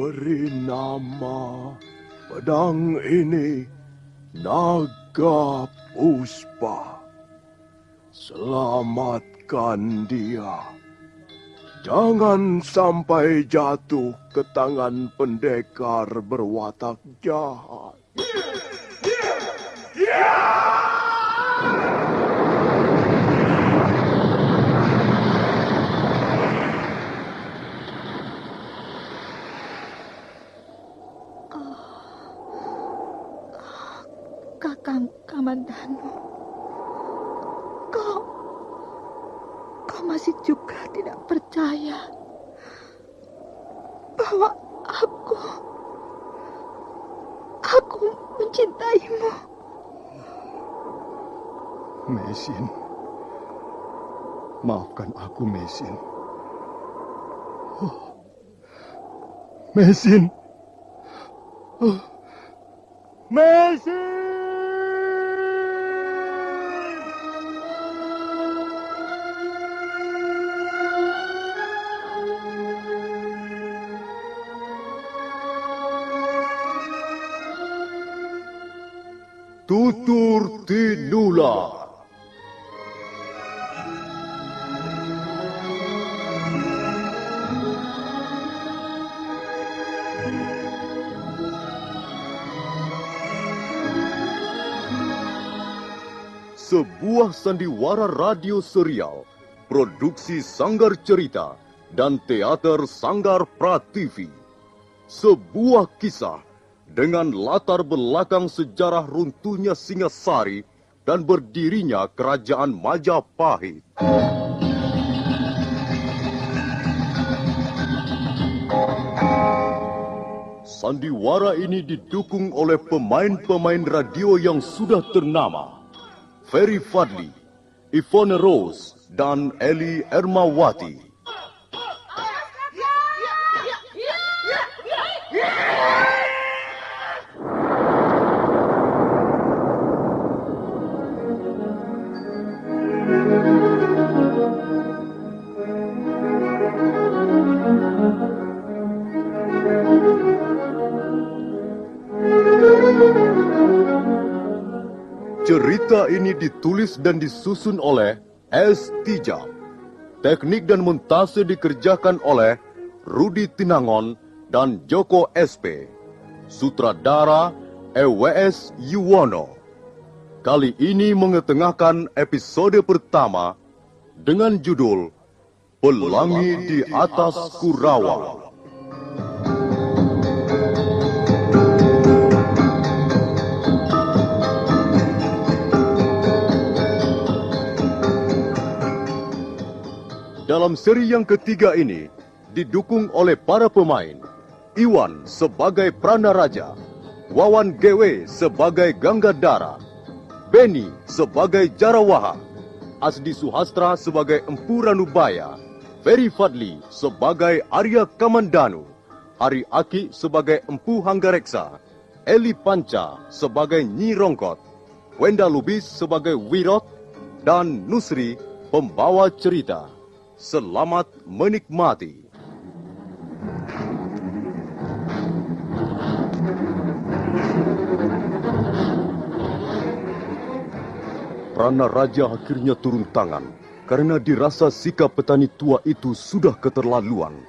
beri nama pedang ini Naga Puspa. Selamatkan dia. Jangan sampai jatuh ke tangan pendekar berwatak jahat. Kakang Kamandanu, kau masih juga tidak percaya bahwa aku mencintaimu. Mesin, maafkan aku, Mesin. Mesin. Mesin! Tutur Tinula. Sebuah sandiwara radio serial, produksi Sanggar Cerita dan teater Sanggar Prativi. Sebuah kisah dengan latar belakang sejarah runtuhnya Singasari dan berdirinya Kerajaan Majapahit. Sandiwara ini didukung oleh pemain-pemain radio yang sudah ternama. Ferry Fadli, Ivone Rose, dan Eli Ermawati. Cerita ini ditulis dan disusun oleh S. Tijab. Teknik dan montase dikerjakan oleh Rudi Tinangon dan Joko SP. Sutradara EWS Yuwono. Kali ini mengetengahkan episode pertama dengan judul Pelangi di Atas Kurawa. Dalam seri yang ketiga ini, didukung oleh para pemain. Iwan sebagai Pranaraja, Wawan GW sebagai Ganggadara, Beni sebagai Jarawaha, Asdi Suhastra sebagai Empu Ranubaya, Ferry Fadli sebagai Arya Kamandanu, Ari Aki sebagai Empu Hanggareksa, Eli Panca sebagai Nyi Rongkot, Wenda Lubis sebagai Wirot, dan Nusri pembawa cerita. Selamat menikmati. Pranaraja akhirnya turun tangan karena dirasa sikap petani tua itu sudah keterlaluan.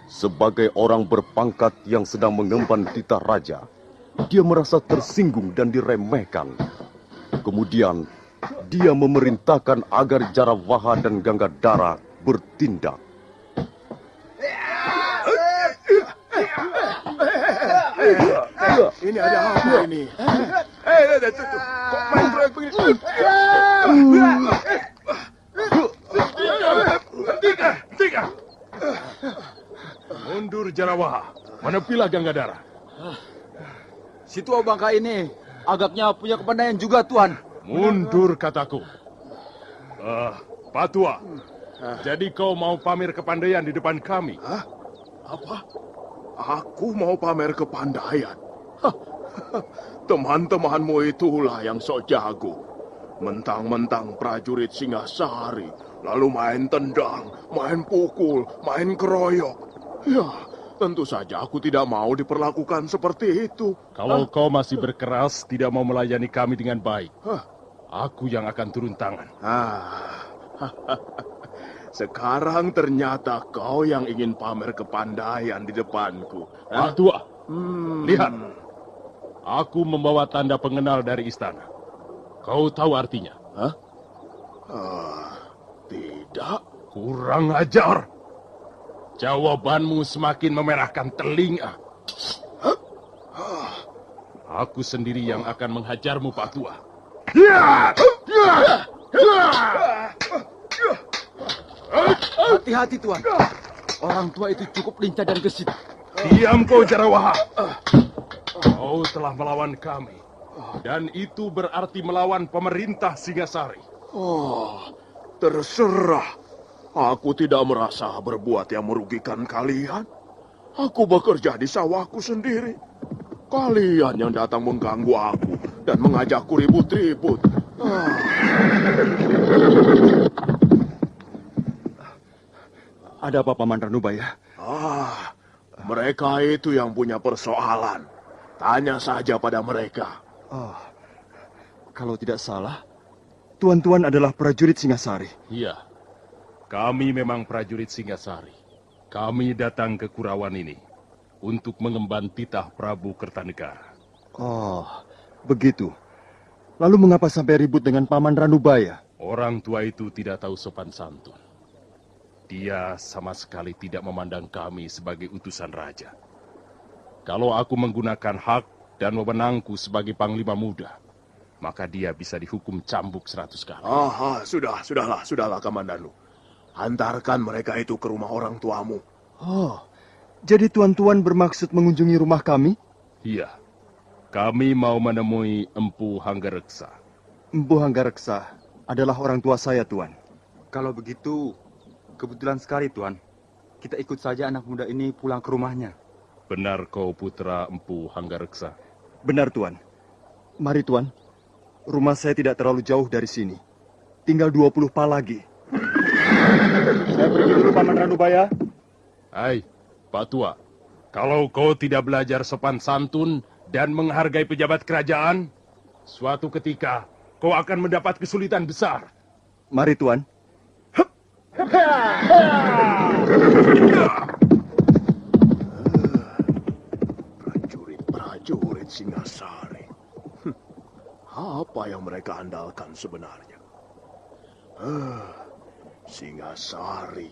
Sebagai orang berpangkat yang sedang mengemban titah raja, dia merasa tersinggung dan diremehkan. Kemudian, dia memerintahkan agar Jarawaha dan Ganggadara bertindak. Ini ada apa ini? Kok main proyek begini? Tiga. Mundur Jarawaha, menepilah Ganggadara. Si tua bangka ini agaknya punya kepandaian juga, Tuan. Mundur kataku. Pak Tua, jadi kau mau pamer kepandaian di depan kami? Hah? Apa? Aku mau pamer kepandaian? Teman-temanmu itulah yang sok jago. Mentang-mentang prajurit Singasari, lalu main tendang, main pukul, main keroyok. Ya, Tentu saja aku tidak mau diperlakukan seperti itu. Kalau kau masih berkeras tidak mau melayani kami dengan baik, Hah? aku yang akan turun tangan. Sekarang ternyata kau yang ingin pamer kepandaian di depanku. Pak Tua, lihat. Aku membawa tanda pengenal dari istana. Kau tahu artinya? Hah? Tidak. Kurang ajar. Jawabanmu semakin memerahkan telinga. Aku sendiri yang akan menghajarmu, Pak Tua. Hati-hati, Tuan. Orang tua itu cukup lincah dan gesit. Diam kau, Jarawaha. Kau telah melawan kami. Dan itu berarti melawan pemerintah Singasari. Terserah. Aku tidak merasa berbuat yang merugikan kalian. Aku bekerja di sawahku sendiri. Kalian yang datang mengganggu aku dan mengajakku ribut-ribut. Ada apa, Paman Ranubaya? Mereka itu yang punya persoalan. Tanya saja pada mereka. Kalau tidak salah, tuan-tuan adalah prajurit Singasari. Iya, kami memang prajurit Singasari. Kami datang ke Kurawan ini untuk mengemban titah Prabu Kertanegara. Oh, begitu. Lalu mengapa sampai ribut dengan Paman Ranubaya? Orang tua itu tidak tahu sopan santun. Dia sama sekali tidak memandang kami sebagai utusan raja. Kalau aku menggunakan hak dan wewenangku sebagai panglima muda, maka dia bisa dihukum cambuk 100 kali. Sudahlah, Kamandanu. Antarkan mereka itu ke rumah orang tuamu. Jadi tuan-tuan bermaksud mengunjungi rumah kami? Iya, kami mau menemui Empu Hanggareksa. Empu Hanggareksa adalah orang tua saya, Tuan. Kalau begitu, kebetulan sekali, Tuan. Kita ikut saja anak muda ini pulang ke rumahnya. Benar kau putra Empu Hanggareksa? Benar, Tuan. Mari, Tuan. Rumah saya tidak terlalu jauh dari sini. Tinggal 20 pa lagi. Saya pergi dulu, Paman Ranubaya. Hai, Pak Tua. Kalau kau tidak belajar sopan santun dan menghargai pejabat kerajaan, suatu ketika kau akan mendapat kesulitan besar. Mari, Tuan. Prajurit Singasari. Apa yang mereka andalkan sebenarnya? Singasari,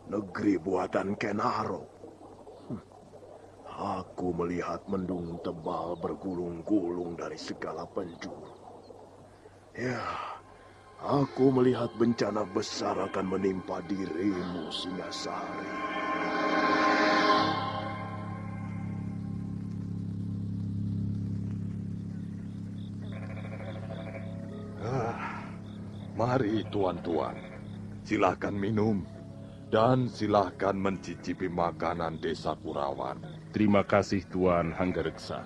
negeri buatan Kenaro. Aku melihat mendung tebal bergulung-gulung dari segala penjuru. Ya, aku melihat bencana besar akan menimpa dirimu, Singasari. Mari tuan-tuan, silakan minum dan silakan mencicipi makanan desa Kurawan. Terima kasih Tuan Hanggareksa.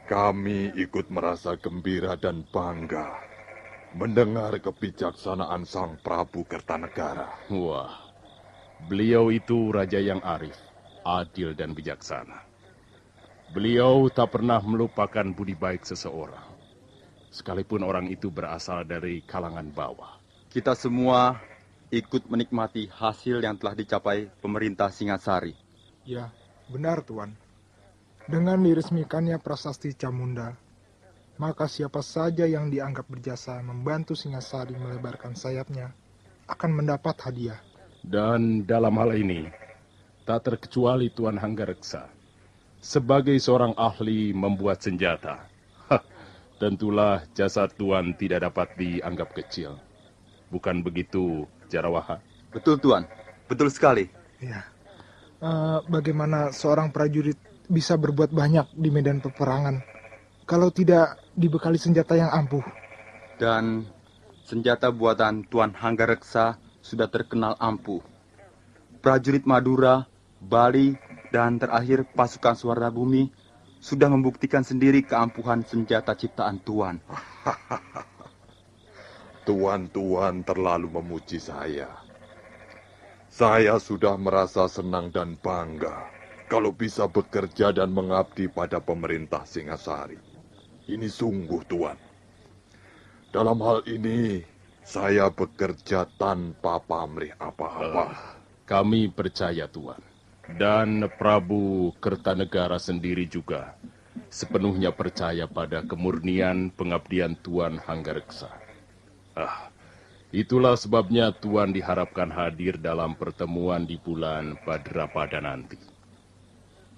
Kami ikut merasa gembira dan bangga mendengar kebijaksanaan Sang Prabu Kertanegara. Wah, beliau itu raja yang arif, adil dan bijaksana. Beliau tak pernah melupakan budi baik seseorang. Sekalipun orang itu berasal dari kalangan bawah. Kita semua ikut menikmati hasil yang telah dicapai pemerintah Singasari. Ya, benar Tuan. Dengan diresmikannya prasasti Camunda, maka siapa saja yang dianggap berjasa membantu Singasari melebarkan sayapnya akan mendapat hadiah. Dan dalam hal ini, tak terkecuali Tuan Hanggareksa. Sebagai seorang ahli membuat senjata, tentulah jasa Tuan tidak dapat dianggap kecil. Bukan begitu, Jarawaha? Betul, Tuan. Betul sekali. Ya. Bagaimana seorang prajurit bisa berbuat banyak di medan peperangan kalau tidak dibekali senjata yang ampuh? Dan senjata buatan Tuan Hanggareksa sudah terkenal ampuh. Prajurit Madura, Bali, dan terakhir pasukan Suwarna Bumi sudah membuktikan sendiri keampuhan senjata ciptaan Tuan. Tuan-tuan terlalu memuji saya. Saya sudah merasa senang dan bangga kalau bisa bekerja dan mengabdi pada pemerintah Singasari. Ini sungguh, Tuan. Dalam hal ini, saya bekerja tanpa pamrih apa-apa. Kami percaya, Tuan. Dan Prabu Kertanegara sendiri juga sepenuhnya percaya pada kemurnian pengabdian Tuan Hanggareksa. Itulah sebabnya Tuan diharapkan hadir dalam pertemuan di bulan Bhadrapada nanti.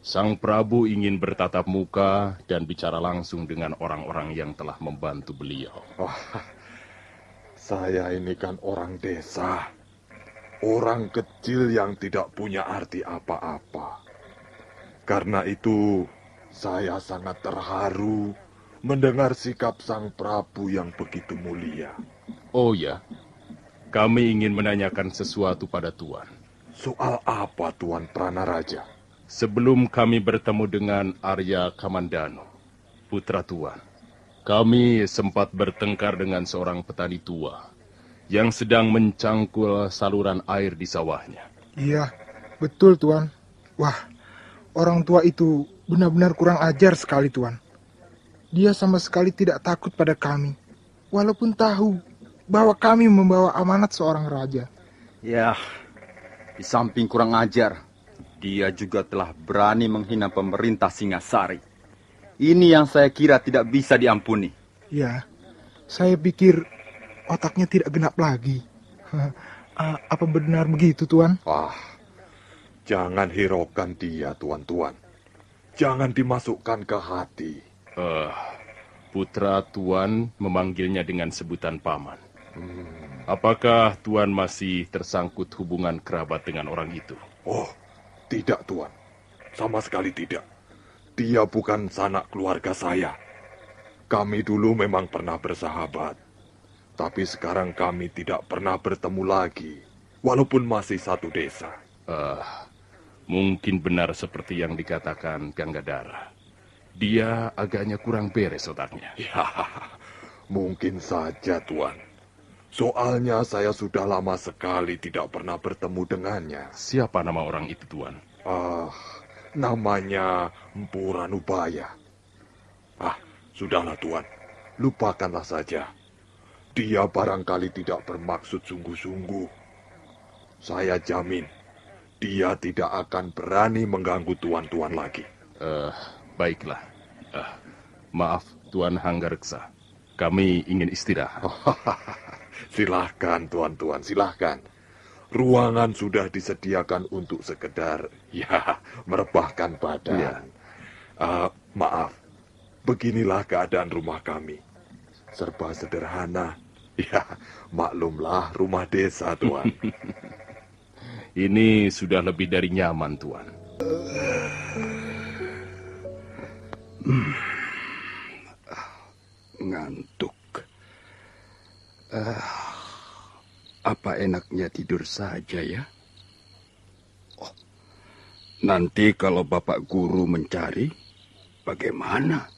Sang Prabu ingin bertatap muka dan bicara langsung dengan orang-orang yang telah membantu beliau. Saya ini kan orang desa. Orang kecil yang tidak punya arti apa-apa. Karena itu, saya sangat terharu mendengar sikap Sang Prabu yang begitu mulia. Oh ya, kami ingin menanyakan sesuatu pada Tuan. Soal apa, Tuan Pranaraja? Sebelum kami bertemu dengan Arya Kamandano, putra Tuan, kami sempat bertengkar dengan seorang petani tua yang sedang mencangkul saluran air di sawahnya. Iya, betul Tuan. Wah, orang tua itu benar-benar kurang ajar sekali Tuan. Dia sama sekali tidak takut pada kami, walaupun tahu bahwa kami membawa amanat seorang raja. Ya, di samping kurang ajar, dia juga telah berani menghina pemerintah Singasari. Ini yang saya kira tidak bisa diampuni. Ya, saya pikir otaknya tidak genap lagi. Apa benar begitu, Tuan? Jangan hiraukan dia, Tuan-Tuan. Jangan dimasukkan ke hati. Putra Tuan memanggilnya dengan sebutan paman. Apakah Tuan masih tersangkut hubungan kerabat dengan orang itu? Oh, tidak, Tuan. Sama sekali tidak. Dia bukan sanak keluarga saya. Kami dulu memang pernah bersahabat. Tapi sekarang kami tidak pernah bertemu lagi, walaupun masih satu desa. Mungkin benar seperti yang dikatakan Ganggadara. Dia agaknya kurang beres otaknya. Ya, mungkin saja, Tuan. Soalnya saya sudah lama sekali tidak pernah bertemu dengannya. Siapa nama orang itu, Tuan? Namanya Empu Ranubaya. Sudahlah, Tuan. Lupakanlah saja. Dia barangkali tidak bermaksud sungguh-sungguh. Saya jamin, dia tidak akan berani mengganggu Tuan-Tuan lagi. Baiklah. Maaf, Tuan Hanggareksa. Kami ingin istirahat. Silahkan, Tuan-Tuan, silahkan. Ruangan sudah disediakan untuk sekedar, merebahkan badan. Maaf, beginilah keadaan rumah kami. Serba sederhana. Ya, maklumlah rumah desa, Tuan. Ini sudah lebih dari nyaman, Tuan. Ngantuk. Apa enaknya tidur saja ya? Nanti kalau Bapak Guru mencari, bagaimana?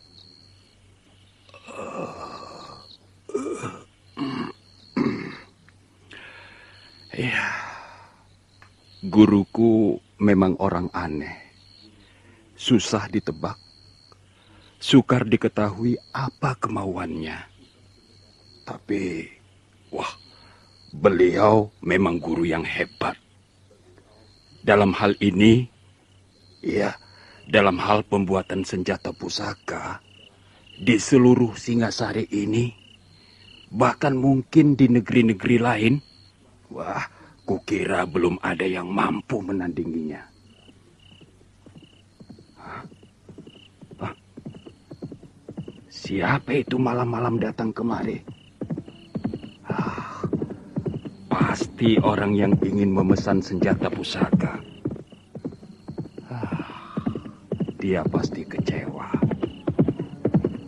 Ya, guruku memang orang aneh. Susah ditebak, sukar diketahui apa kemauannya. Tapi, beliau memang guru yang hebat. Dalam hal ini, dalam hal pembuatan senjata pusaka, di seluruh Singasari ini, bahkan mungkin di negeri-negeri lain, kukira belum ada yang mampu menandinginya. Siapa itu malam-malam datang kemari? Pasti orang yang ingin memesan senjata pusaka. Dia pasti kecewa.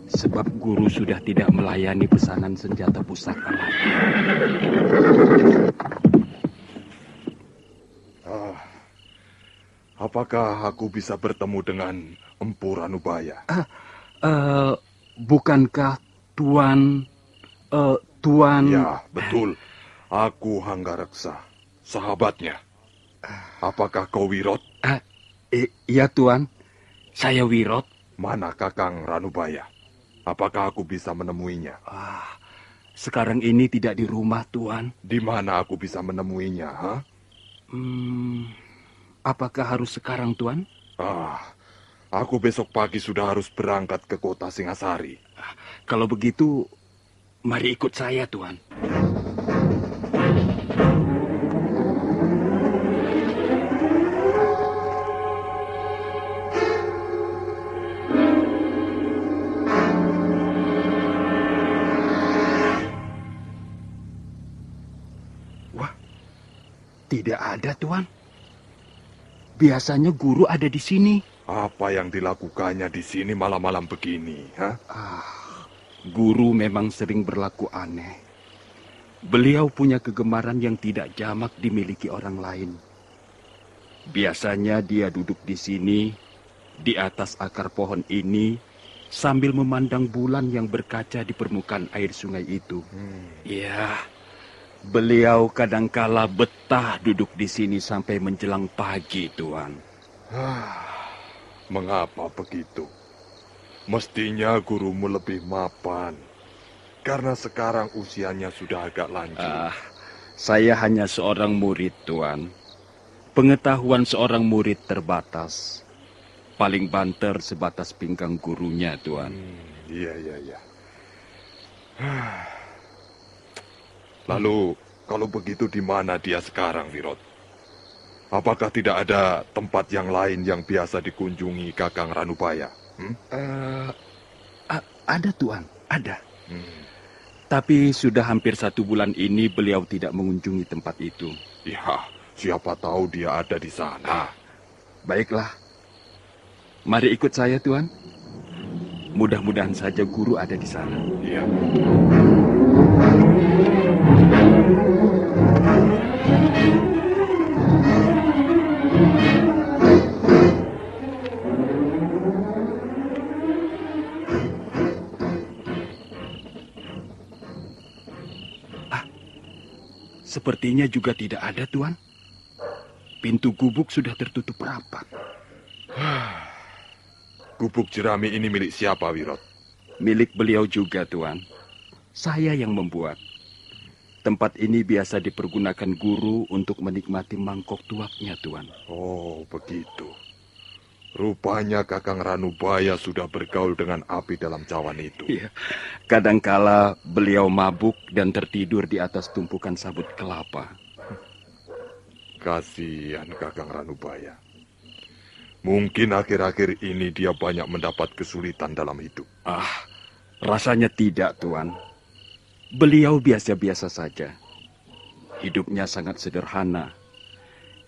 Sebab guru sudah tidak melayani pesanan senjata pusaka lagi. Apakah aku bisa bertemu dengan Empu Ranubaya? Bukankah Tuan... Ya, betul. Aku Hanggareksa, sahabatnya. Apakah kau Wirot? Iya, Tuan. Saya Wirot. Mana Kakang Ranubaya? Apakah aku bisa menemuinya? Sekarang ini tidak di rumah, Tuan. Di mana aku bisa menemuinya, ha? Apakah harus sekarang, Tuan? Aku besok pagi sudah harus berangkat ke kota Singasari. Kalau begitu, mari ikut saya, Tuan. Tidak ada, Tuan. Biasanya guru ada di sini. Apa yang dilakukannya di sini malam-malam begini, ha? Guru memang sering berlaku aneh. Beliau punya kegemaran yang tidak jamak dimiliki orang lain. Biasanya dia duduk di sini, di atas akar pohon ini, sambil memandang bulan yang berkaca di permukaan air sungai itu. Ya, beliau kadangkala betah duduk di sini sampai menjelang pagi, Tuan. Mengapa begitu? Mestinya gurumu lebih mapan. Karena sekarang usianya sudah agak lanjut. Saya hanya seorang murid, Tuan. Pengetahuan seorang murid terbatas. Paling banter sebatas pinggang gurunya, Tuan. Iya. Lalu, kalau begitu di mana dia sekarang, Wirot? Apakah tidak ada tempat yang lain yang biasa dikunjungi Kakang Ranubaya? Ada, Tuan, ada. Tapi sudah hampir 1 bulan ini beliau tidak mengunjungi tempat itu. Ya, siapa tahu dia ada di sana. Baiklah. Mari ikut saya, Tuan. Mudah-mudahan saja guru ada di sana. Iya. Sepertinya juga tidak ada, Tuan. Pintu gubuk sudah tertutup rapat. Gubuk jerami ini milik siapa, Wirot? Milik beliau juga, Tuan. Saya yang membuat. Tempat ini biasa dipergunakan guru untuk menikmati mangkok tuaknya, Tuan. Oh, begitu. Rupanya Kakang Ranubaya sudah bergaul dengan api dalam cawan itu. Iya. Kadangkala beliau mabuk dan tertidur di atas tumpukan sabut kelapa. Kasihan Kakang Ranubaya. Mungkin akhir-akhir ini dia banyak mendapat kesulitan dalam hidup. Rasanya tidak, Tuan. Beliau biasa-biasa saja. Hidupnya sangat sederhana.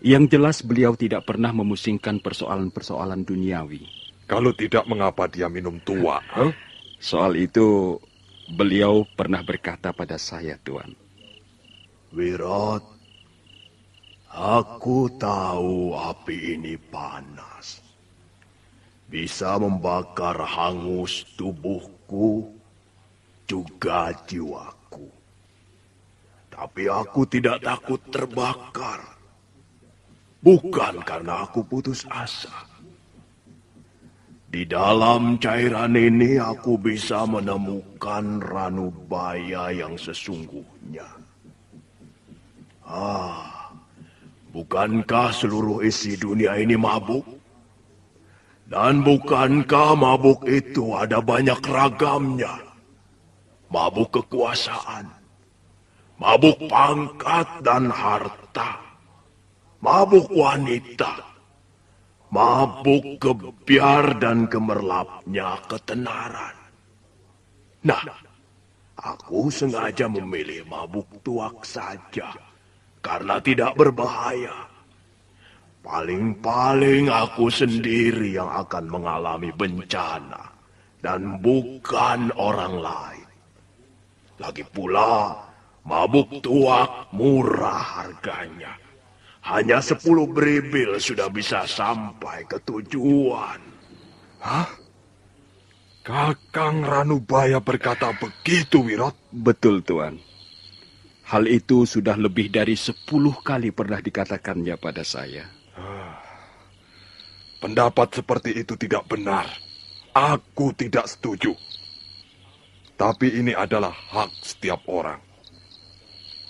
Yang jelas beliau tidak pernah memusingkan persoalan-persoalan duniawi. Kalau tidak, mengapa dia minum tua? Soal itu, beliau pernah berkata pada saya, Tuan. Wirot, aku tahu api ini panas. Bisa membakar hangus tubuhku, juga jiwaku. Tapi aku tidak takut terbakar. Bukan karena aku putus asa. Di dalam cairan ini aku bisa menemukan Ranubaya yang sesungguhnya. Bukankah seluruh isi dunia ini mabuk? Dan bukankah mabuk itu ada banyak ragamnya? Mabuk kekuasaan, mabuk pangkat dan harta, mabuk wanita, mabuk kebiar dan gemerlapnya ketenaran. Nah, aku sengaja memilih mabuk tuak saja, karena tidak berbahaya. Paling-paling aku sendiri yang akan mengalami bencana, dan bukan orang lain. Lagi pula, mabuk tuak murah harganya. Hanya 10 beribil sudah bisa sampai ke tujuan. Kakang Ranubaya berkata begitu, Wirot? Betul, Tuan. Hal itu sudah lebih dari 10 kali pernah dikatakannya pada saya. pendapat seperti itu tidak benar. Aku tidak setuju. Tapi ini adalah hak setiap orang.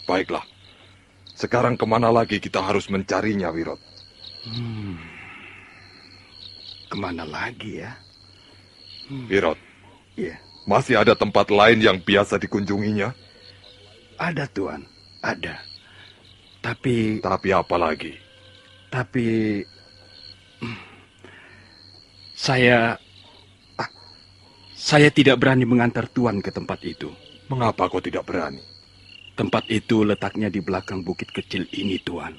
Baiklah, sekarang kemana lagi kita harus mencarinya, Wirot? Kemana lagi ya? Wirot, Iya, masih ada tempat lain yang biasa dikunjunginya? ada Tuan, ada. Tapi apa lagi? saya tidak berani mengantar Tuan ke tempat itu. Mengapa kau tidak berani? Tempat itu letaknya di belakang bukit kecil ini, Tuan.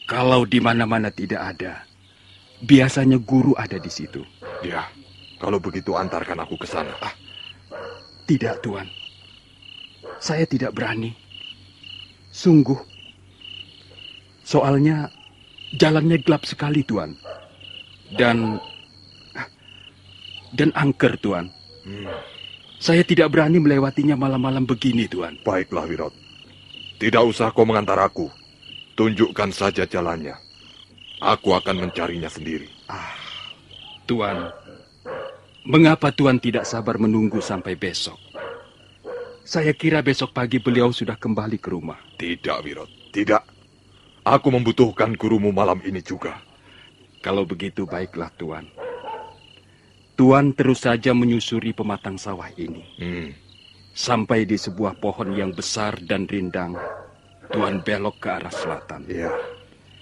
Kalau di mana-mana tidak ada, biasanya guru ada di situ. Ya, kalau begitu antarkan aku ke sana. Tidak, Tuan. Saya tidak berani. Sungguh. Soalnya jalannya gelap sekali, Tuan. Dan angker, Tuan. Saya tidak berani melewatinya malam-malam begini, Tuan. Baiklah, Wirot. Tidak usah kau mengantar aku. Tunjukkan saja jalannya. Aku akan mencarinya sendiri. Tuan, mengapa Tuan tidak sabar menunggu sampai besok? Saya kira besok pagi beliau sudah kembali ke rumah. Tidak, Wirot. Tidak. Aku membutuhkan gurumu malam ini juga. Kalau begitu, baiklah, Tuan. Tuan terus saja menyusuri pematang sawah ini. Sampai di sebuah pohon yang besar dan rindang, Tuan belok ke arah selatan. Iya.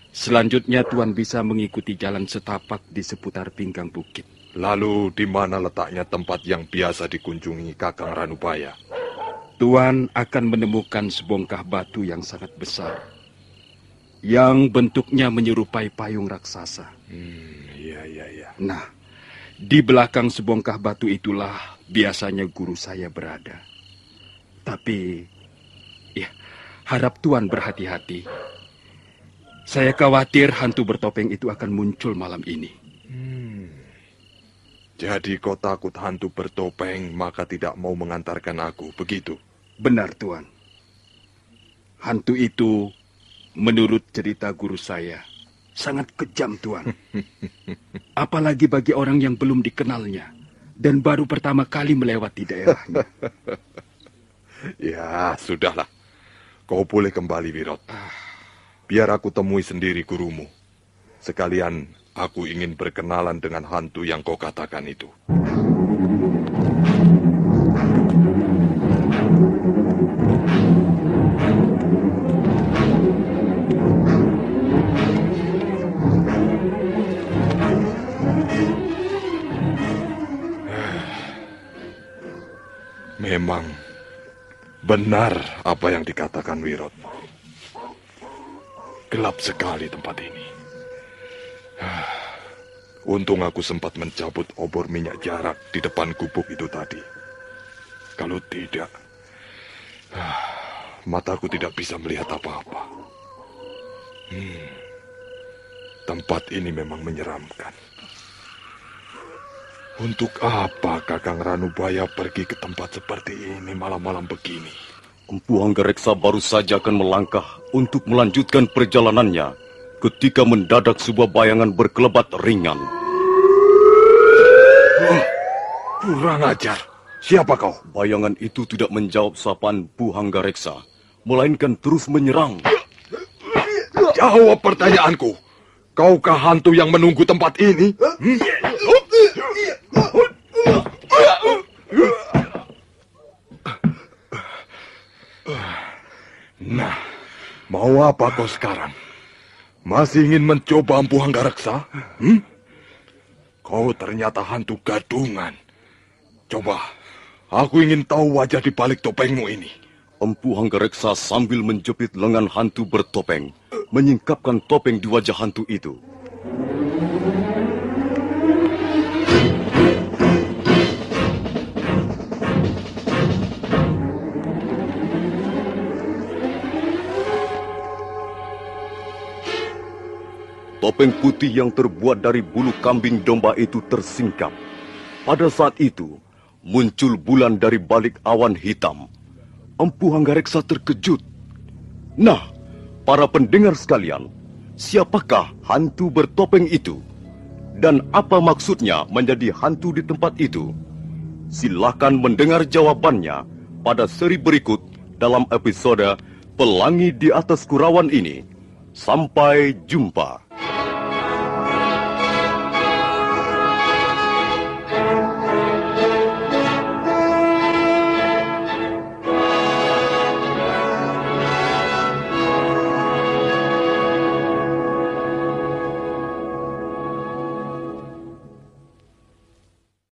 Selanjutnya Tuan bisa mengikuti jalan setapak di seputar pinggang bukit. Lalu di mana letaknya tempat yang biasa dikunjungi Kakang Ranubaya? Tuan akan menemukan sebongkah batu yang sangat besar, yang bentuknya menyerupai payung raksasa. Iya. Nah, di belakang sebongkah batu itulah biasanya guru saya berada. Tapi, ya, harap Tuan berhati-hati. Saya khawatir hantu bertopeng itu akan muncul malam ini. Jadi kau takut hantu bertopeng, maka tidak mau mengantarkan aku, begitu? Benar, Tuan. Hantu itu, menurut cerita guru saya, sangat kejam, Tuan. Apalagi bagi orang yang belum dikenalnya dan baru pertama kali melewati daerahnya. Ya, sudahlah. Kau boleh kembali, Wirot. Biar aku temui sendiri gurumu. Sekalian aku ingin berkenalan dengan hantu yang kau katakan itu. Memang benar apa yang dikatakan Wirot. Gelap sekali tempat ini. Untung aku sempat mencabut obor minyak jarak di depan gubuk itu tadi. Kalau tidak, mataku tidak bisa melihat apa-apa. Tempat ini memang menyeramkan. Untuk apa Kakang Ranubaya pergi ke tempat seperti ini malam-malam begini? Empu Hanggareksa baru saja akan melangkah untuk melanjutkan perjalanannya ketika mendadak sebuah bayangan berkelebat ringan. Kurang ajar. Siapa kau? Bayangan itu tidak menjawab sapaan Empu Hanggareksa, melainkan terus menyerang. Jawab pertanyaanku. Kaukah hantu yang menunggu tempat ini? Nah, mau apa kau sekarang? Masih ingin mencoba Empu Hanggareksa? Kau ternyata hantu gadungan. Coba, aku ingin tahu wajah di balik topengmu ini. Empu Hanggareksa sambil menjepit lengan hantu bertopeng, menyingkapkan topeng di wajah hantu itu. Topeng putih yang terbuat dari bulu kambing domba itu tersingkap. Pada saat itu, muncul bulan dari balik awan hitam. Empu Hanggareksa terkejut. Nah, para pendengar sekalian, siapakah hantu bertopeng itu? Dan apa maksudnya menjadi hantu di tempat itu? Silakan mendengar jawabannya pada seri berikut dalam episode Pelangi di Atas Kurawan ini. Sampai jumpa.